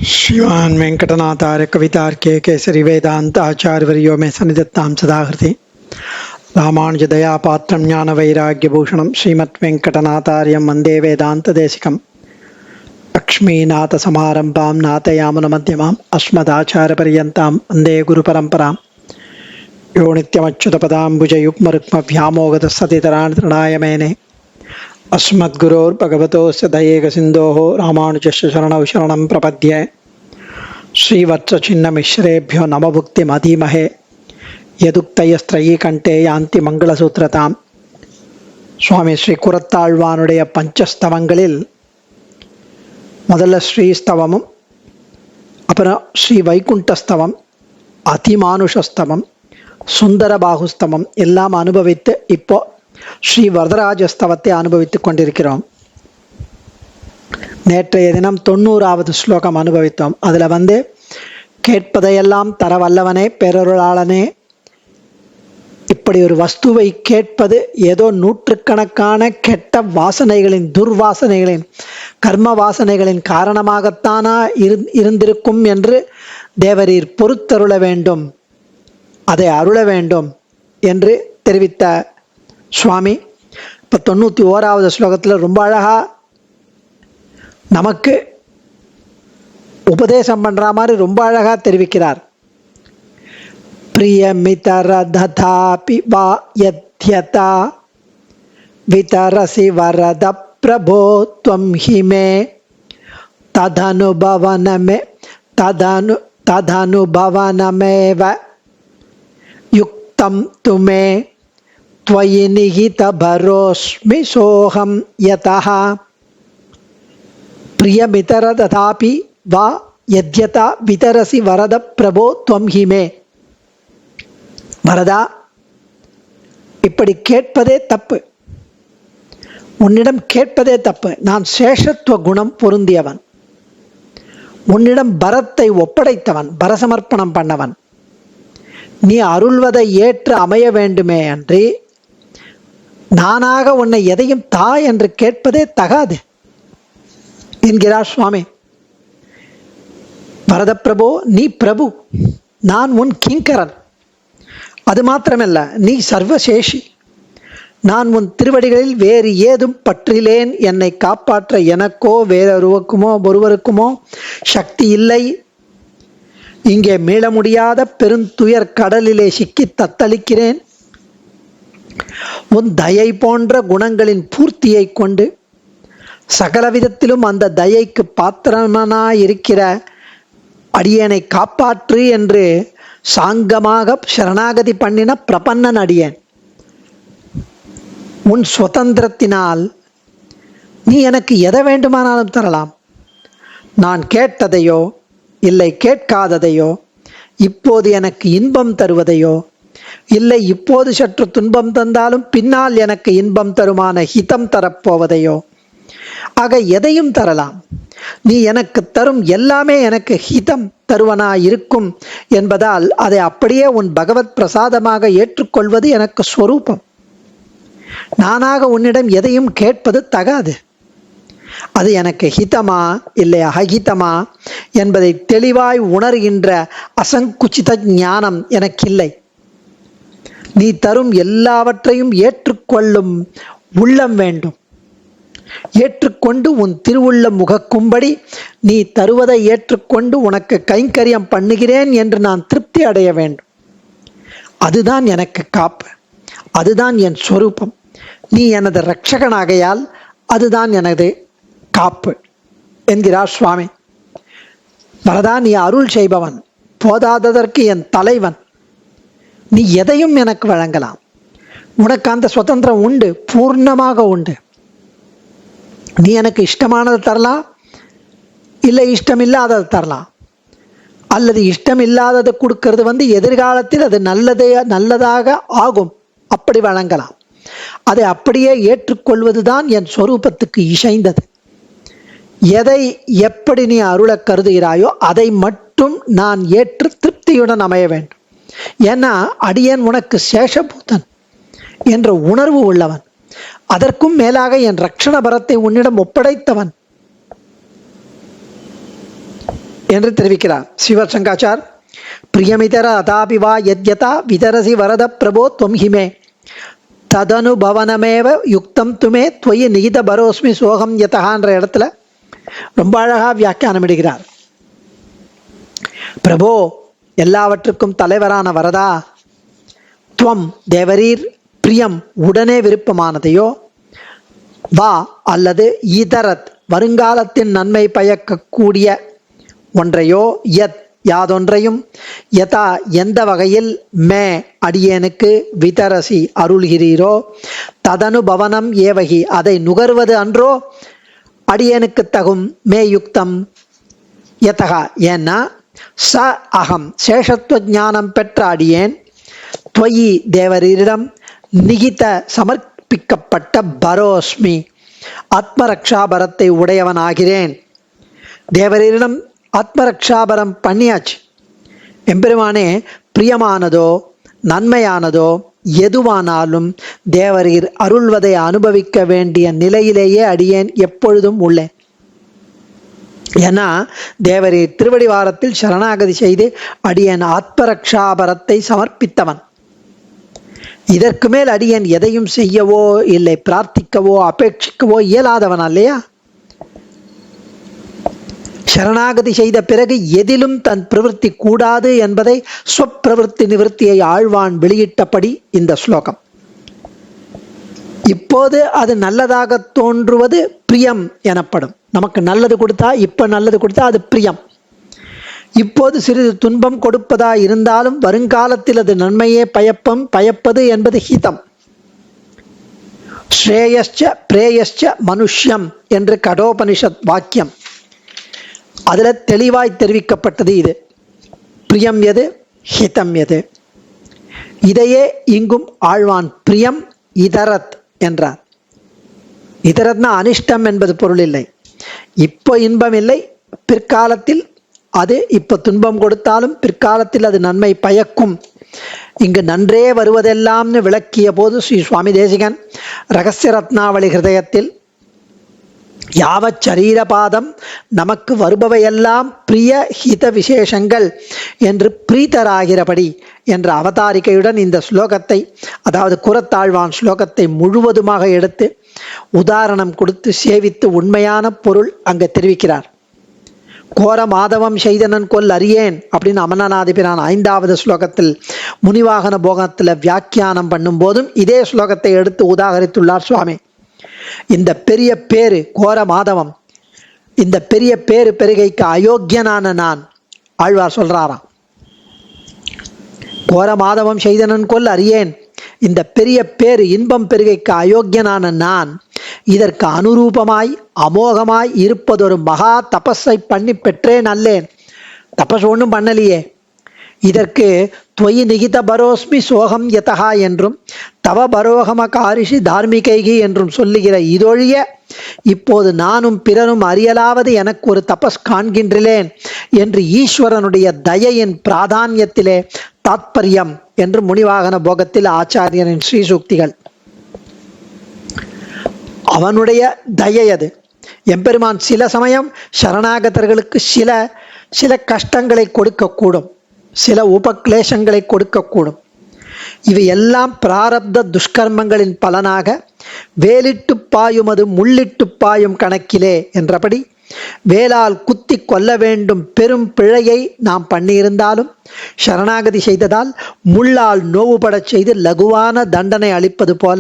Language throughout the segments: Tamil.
श्रीमान वेंकटनाथार्य कवितार्के केसरी वेदांत आचार्यवर्यो में सन्निधत्तां सदाहृति रामानुजदया पात्रं ज्ञान वैराग्यभूषणं श्रीमत् वेंकटनाथार्यं वन्दे वेदान्तदेशिकं लक्ष्मीनाथसमारम्भां नाथयामुनमध्यमाम् अस्मदाचार्यपर्यन्तां वन्दे गुरुपरम्परां यो नित्यमच्युतपदाम्बुजयुग्मरुक्मव्यामोगतस्सतितराणि तृणाय मेने अस्मद्गुरोर्भगवतोस्य दयेकसिन्धोः रामानुजस्य शरणौ शरणं प्रपद्ये श्रीवत्सचिन्नमिश्रेभ्यो नमभुक्तिमधीमहे यदुक्तयस्त्रयीकण्ठे यान्ति मङ्गलसूत्रताम् சுவாமி ஸ்ரீ குரத்தாழ்வானுடைய பஞ்சஸ்தவங்களில் முதல்ல ஸ்ரீஸ்தவமும் அப்புறம் ஸ்ரீ வைகுண்டஸ்தவம் அதிமானுஷஸ்தவம் சுந்தரபாகுஸ்தவம் எல்லாம் அனுபவித்து இப்போ ஸ்ரீ வரதராஜஸ்தவத்தை அனுபவித்துக் கொண்டிருக்கிறோம். நேற்றைய தினம் 90வது ஸ்லோகம் அனுபவித்தோம். அதில் கேட்பதையெல்லாம் தர வல்லவனே பேரருளாளனே, இப்படி ஒரு வஸ்துவை கேட்பது ஏதோ நூற்றுக்கணக்கான கெட்ட வாசனைகளின் துர்வாசனைகளின் கர்ம வாசனைகளின் காரணமாகத்தானா இருந்திருக்கும் என்று தேவரீர் பொறுத்தருள வேண்டும், அதை அருள வேண்டும் என்று தெரிவித்த சுவாமி இப்போ 91வது ஸ்லோகத்தில் ரொம்ப அழகா நமக்கு உபதேசம் பண்ற மாதிரி ரொம்ப அழகா தெரிவிக்கிறார். பிரியமிதர ததாபி வா யத்யதா விதரசி வரத பிரபோ த்வம் ஹிமே ததனுபவனமே ததனுபவனமேவ யுக்தம் துமே त्वयि निहित भरोस्मि सोहम यतः प्रियमितर तथापि वा यद्यता वितरसि वरद प्रभो त्वं हि मे. வரதா, இப்படி கேட்பதே தப்பு, உன்னிடம் கேட்பதே தப்பு. நான் சேஷத்துவ குணம் பொருந்தியவன், உன்னிடம் பரத்தை ஒப்படைத்தவன், பரசமர்ப்பணம் பண்ணவன். நீ அருள்வதை ஏற்று அமைய வேண்டுமே அன்றி நானாக உன்னை எதையும் தா என்று கேட்பதே தகாது என்கிறார் சுவாமி. வரத பிரபு, நீ பிரபு, நான் உன் கிங்கரன். அது மாத்திரமல்ல, நீ சர்வசேஷி. நான் உன் திருவடிகளில் வேறு ஏதும் பற்றிலேன். என்னை காப்பாற்ற எனக்கோ ஒருவருக்குமோ சக்தி இல்லை. இங்கே மீள முடியாத பெருந்துயர் கடலிலே சிக்கி தத்தளிக்கிறேன். உன் தயை போன்ற குணங்களின் பூர்த்தியை கொண்டு சகலவிதத்திலும் அந்த தயைக்கு பாத்திரனாயிருக்கிற அடியேனை காப்பாற்று என்று சாங்கமாக சரணாகதி பண்ணின பிரபன்னன் அடியேன். உன் சுதந்திரத்தினால் நீ எனக்கு எதை வேண்டுமானாலும் தரலாம். நான் கேட்டதையோ இல்லை கேட்காததையோ, இப்போது எனக்கு இன்பம் தருவதையோ இல்லை இப்போது சற்று துன்பம் தந்தாலும் பின்னால் எனக்கு இன்பம் தருமான ஹிதம் தரப்போவதையோ, ஆக எதையும் தரலாம். நீ எனக்கு தரும் எல்லாமே எனக்கு ஹிதம் தருவனா இருக்கும் என்பதால் அதை அப்படியே உன் பகவத் பிரசாதமாக ஏற்றுக்கொள்வது எனக்கு ஸ்வரூபம். நானாக உன்னிடம் எதையும் கேட்பது தகாது. அது எனக்கு ஹிதமா இல்லை அஹிதமா என்பதை தெளிவாய் உணர்கின்ற அசங்குச்சித ஞானம் எனக்கில்லை. நீ தரும் எல்லாவற்றையும் ஏற்றுக்கொள்ளும் உள்ளம் வேண்டும். ஏற்றுக்கொண்டு உன் திருவுள்ள முகக்கும்படி நீ தருவதை ஏற்றுக்கொண்டு உனக்கு கைங்கரியம் பண்ணுகிறேன் என்று நான் திருப்தி அடைய வேண்டும். அதுதான் எனக்கு காப்பு, அதுதான் என் சொரூபம். நீ எனது இரட்சகனாகையால் அதுதான் எனது காப்பு என்கிறார் சுவாமி. வரதா, நீ அருள் செய்பவன், போதாததற்கு என் தலைவன். நீ எதையும் எனக்கு வழங்கலாம். உனக்கு அந்த சுதந்திரம் உண்டு, பூர்ணமாக உண்டு. நீ எனக்கு இஷ்டமானதை தரலாம், இல்லை இஷ்டமில்லாததை தரலாம். அல்லது இஷ்டமில்லாததை கொடுக்கறது எதிர்காலத்தில் அது நல்லதாக ஆகும், அப்படி வழங்கலாம். அதை அப்படியே ஏற்றுக்கொள்வதுதான் என் சொரூபத்துக்கு இசைந்தது. எதை எப்படி நீ அருள கருதுகிறாயோ அதை மட்டும் நான் ஏற்று திருப்தியுடன் அமைய வேண்டும். ஏன்னா அடியேன் உனக்கு சேஷபூதன் என்ற உணர்வு உள்ளவன். அதற்கும் மேலாக என் ரட்சண பரத்தை உன்னிடம் ஒப்படைத்தவன். என்று தெரிவிக்கிறார் ஸ்ரீவத்சங்காச்சார். பிரியமிதர அதாபி வா யத்யதா விதரசி வரத பிரபோ துவம் ஹிமே ததனுபவனமேவ யுக்தம் துமே துவயி நிகித பரோஸ்மி சோகம் யதகான்ற இடத்துல ரொம்ப அழகா வியாக்கியானம் இடுகிறார். பிரபோ, எல்லாவற்றுக்கும் தலைவரான வரதா, துவம் தேவரீர், பிரியம் உடனே விருப்பமானதையோ, வா அல்லது இதரத் வருங்காலத்தின் நன்மை பயக்கக்கூடிய ஒன்றையோ, யத் யாதொன்றையும், யதா எந்த வகையில், மே அடியேனுக்கு, விதரசி அருள்கிறீரோ, ததனுபவனம் ஏவகி அதை நுகர்வது அன்றோ அடியேனுக்கு தகும், மே யுக்தம் யதகா ஏன்னா ச அகம் சேஷத்துவ ஞானம் பெற்ற அடியேன், துவயி தேவரீரிடம், நிகித சமர்ப்பிக்கப்பட்ட பரோஸ்மி ஆத்மரக்ஷாபரத்தை உடையவனாகிறேன். தேவரீரிடம் ஆத்மரக்ஷாபரம் பண்ணியாச்சு. எம்பெருமானே, பிரியமானதோ நன்மையானதோ எதுவானாலும் தேவரீர் அருள்வதை அனுபவிக்க வேண்டிய நிலையிலேயே அடியேன் எப்பொழுதும் உள்ளேன். ஏன்னா தேவரீர் திருவடிவாரத்தில் சரணாகதி செய்து அடியேன் ஆத்மரக்ஷாபரத்தை சமர்ப்பித்தவன். இதற்கு மேல் அடியேன் எதையும் செய்யவோ இல்லை பிரார்த்திக்கவோ அபேட்சிக்கவோ இயலாதவன் இல்லையா? சரணாகதி செய்த பிறகு எதிலும் தன் பிரவൃத்தி கூடாது என்பதை ஸ்வப்பிரவൃத்தி நிவர்த்தியை ஆழ்வான் வெளியிட்டபடி இந்த ஸ்லோகம். இப்போது அது நல்லதாக தோன்றுவது பிரியம் எனப்படும். நமக்கு நல்லது கொடுத்தா, இப்ப நல்லது கொடுத்தா அது பிரியம். இப்போது சிறிது துன்பம் கொடுப்பதா இருந்தாலும் வருங்காலத்தில் அது நன்மையே பயப்பது என்பது ஹிதம். ஸ்ரேயஸ்ச பிரேயஸ்ச மனுஷ்யம் என்று கடோபனிஷத் வாக்கியம், அதுல தெளிவாய் தெரிவிக்கப்பட்டது. இது பிரியம் எது, ஹிதம் எது. இதையே இங்கும் ஆழ்வான் பிரியம் இதரத் என்றார். இதரத்னா அனிஷ்டம் என்பது பொருள் இல்லை. இப்போ இன்பம் இல்லை, பிற்காலத்தில் அது இப்போ துன்பம் கொடுத்தாலும் பிற்காலத்தில் அது நன்மை பயக்கும். இங்கு நன்றே வருவதெல்லாம்னு விளக்கிய போது ஸ்ரீ சுவாமி தேசிகன் ரகசிய ரத்னாவளி ஹிருதயத்தில் யாவச் சரீரபாதம் நமக்கு வருபவையெல்லாம் பிரிய ஹித விசேஷங்கள் என்று பிரீத்தராகிறபடி என்ற அவதாரிகையுடன் இந்த ஸ்லோகத்தை, அதாவது குரத்தாழ்வான் ஸ்லோகத்தை முழுவதுமாக எடுத்து உதாரணம் கொடுத்து சேவித்து உண்மையான பொருள் அங்கே தெரிவிக்கிறார். கோர மாதவம் செய்தனன் கொல் அறியேன் அப்படின்னு அமரநாதிபிரான் 5வது ஸ்லோகத்தில் முனிவாகன போகத்தில் வியாக்கியானம் பண்ணும் போதும் இதே ஸ்லோகத்தை எடுத்து உதாகரித்துள்ளார் சுவாமி. இந்த பெரிய பேரு கோர மாதவம், இந்த பெரிய பேரு பெருகைக்கு அயோக்கியனான நான், ஆழ்வார் சொல்றாராம். கோர மாதவம் செய்தனன் கொல் அறியேன், இந்த பெரிய பேரு இன்பம் பெருகைக்கு அயோக்கியனான நான் இதற்கு அனுரூபமாய் அமோகமாய் இருப்பதொரு மகா தபஸை பண்ணி பெற்றேன் அல்லேன். தபஸ் ஒன்றும் பண்ணலையே. இதற்கு துவயி நிகித பரோஸ்மி சோகம் யதகா என்றும் தவ பரோகம காரிஷி தார்மிகைகி என்றும் சொல்லுகிற இதொழிய இப்போது நானும் பிறரும் அறியலாவது எனக்கு ஒரு தபஸ் காண்கின்றேன் என்று ஈஸ்வரனுடைய தயையின் பிராதான்யத்திலே தாத்பரியம் என்று முனிவாகன போகத்தில் ஆச்சாரியனின் ஸ்ரீசூக்திகள். அவனுடைய தயை அது. எம்பெருமான் சில சமயம் சரணாகதர்களுக்கு சில கஷ்டங்களை கொடுக்கக்கூடும், சில உபக்லேசங்களை கொடுக்கக்கூடும். இவை எல்லாம் பிராரப்த துஷ்கர்மங்களின் பலனாக வேலிட்டு பாயும் அது முள்ளிட்டு பாயும் கணக்கிலே என்றபடி வேலால் குத்தி கொல்ல வேண்டும் பெரும் பிழையை நாம் பண்ணியிருந்தாலும் சரணாகதி செய்ததால் முள்ளால் நோவுபடச் செய்து லகுவான தண்டனை அளிப்பது போல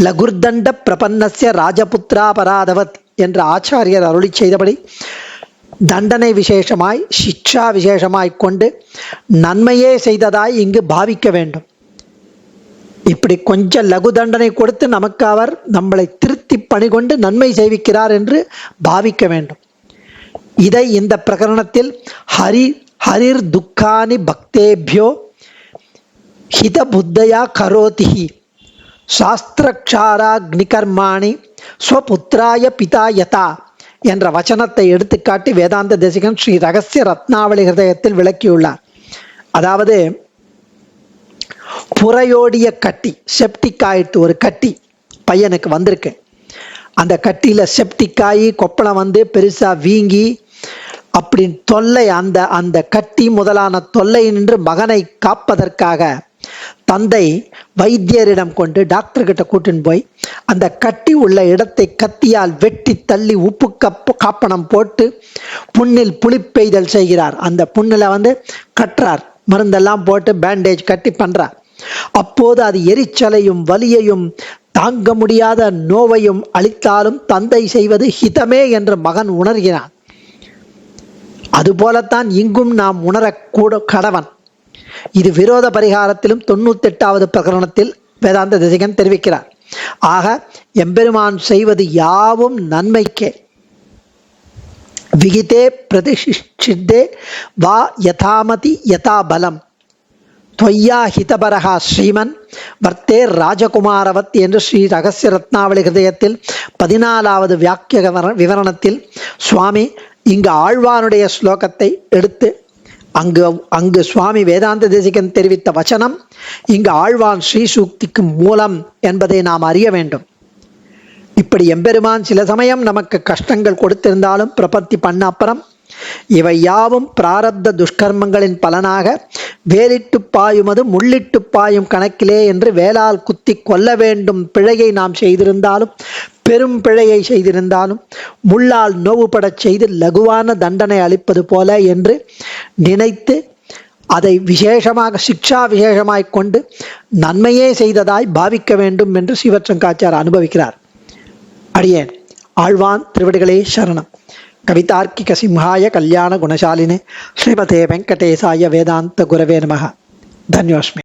லகுர்தண்ட பிரபன்னஸ்ய ராஜபுத்திராபராதவத் என்ற ஆச்சாரியர் அருளி செய்தபடி தண்டனை விசேஷமாய் சிக்ஷா விசேஷமாய் கொண்டு நன்மையே செய்ததாய் இங்கு பாவிக்க வேண்டும். இப்படி கொஞ்சம் லகு தண்டனை கொடுத்து நமக்கு அவர் நம்மளை திருத்தி பணிகொண்டு நன்மை செய்விக்கிறார் என்று பாவிக்க வேண்டும். இதை இந்த பிரகரணத்தில் ஹரிர் துக்கானி பக்தேபியோ ஹித புத்தயா கரோதிஹி சாஸ்திரக்ஷாராக்னிகர்மாணி ஸ்வபுத்திராய பிதா யதா என்ற வச்சனத்தை எடுத்துக்காட்டி வேதாந்த தேசிகன் ஸ்ரீ ரகசிய ரத்னாவளி ஹிருதயத்தில் விளக்கியுள்ளார். அதாவது புறையோடிய கட்டி, செப்டிக் ஆயிட்டு ஒரு கட்டி பையனுக்கு வந்திருக்கு. அந்த கட்டியில் செப்டிக் ஆகி கொப்பளம் வந்து பெருசாக வீங்கி அப்படின்னு தொல்லை, அந்த அந்த கட்டி முதலான தொல்லை நின்று மகனை காப்பதற்காக தந்தை வைத்தியரிடம் கொண்டு டாக்டர் கிட்ட கூட்டின்னு போய் அந்த கட்டி உள்ள இடத்தை கத்தியால் வெட்டி தள்ளி உப்பு காப்பனம் போட்டு புண்ணில் புளிப்பெய்தல் செய்கிறார். அந்த புண்ணில் கட்டுறார், மருந்தெல்லாம் போட்டு பேண்டேஜ் கட்டி பண்றார். அப்போது அது எரிச்சலையும் வலியையும் தாங்க முடியாத நோவையும் அளித்தாலும் தந்தை செய்வது ஹிதமே என்று மகன் உணர்கிறான். அதுபோலத்தான் இங்கும் நாம் உணரக்கூட கடவன். இது விரோத பரிகாரத்திலும் 98வது பிரகரணத்தில் வேதாந்த தேசிகன் தெரிவிக்கிறார். ஆக எம்பெருமான் செய்வது யாவும் நன்மைக்கே. விகிதே பிரதிஷ்டித்தே வா யதாமதி யதா பலம் தொய்யா ஹிதபரகா ஸ்ரீமன் வர்த்தே ராஜகுமாரவத் என்று ஸ்ரீ ரகசிய ரத்னாவளி ஹிருதயத்தில் 14வது வாக்கிய விவரணத்தில் சுவாமி இங்கு ஆழ்வானுடைய ஸ்லோகத்தை எடுத்து அங்கு சுவாமி வேதாந்த தேசிகன் தெரிவித்த வச்சனம் இங்கு ஆழ்வான் ஸ்ரீசூக்திக்கு மூலம் என்பதை நாம் அறிய வேண்டும். இப்படி எம்பெருமான் சில சமயம் நமக்கு கஷ்டங்கள் கொடுத்திருந்தாலும் பிரபத்தி பண்ண அப்புறம் இவை யாவும் பிராரப்த துஷ்கர்மங்களின் பலனாக வேலிட்டு பாயுமது முள்ளிட்டு பாயும் கணக்கிலே என்று வேலால் குத்தி கொல்ல வேண்டும் பிழையை நாம் செய்திருந்தாலும், பெரும் பிழையை செய்திருந்தாலும் முள்ளால் நோவுபடச் செய்து லகுவான தண்டனை அளிப்பது போல என்று நினைத்து அதை விசேஷமாக சிக்ஷா விசேஷமாய் கொண்டு நன்மையே செய்ததாய் பாவிக்க வேண்டும் என்று சிவசங்காச்சார் அனுபவிக்கிறார். அடியேன் ஆழ்வான் திருவடிகளே சரணம். கவிதார்க்கிக சிம்ஹாய கல்யாண குணசாலினே ஸ்ரீமதே வெங்கடேசாய வேதாந்த குரவே நமः. தன்யோஸ்மி.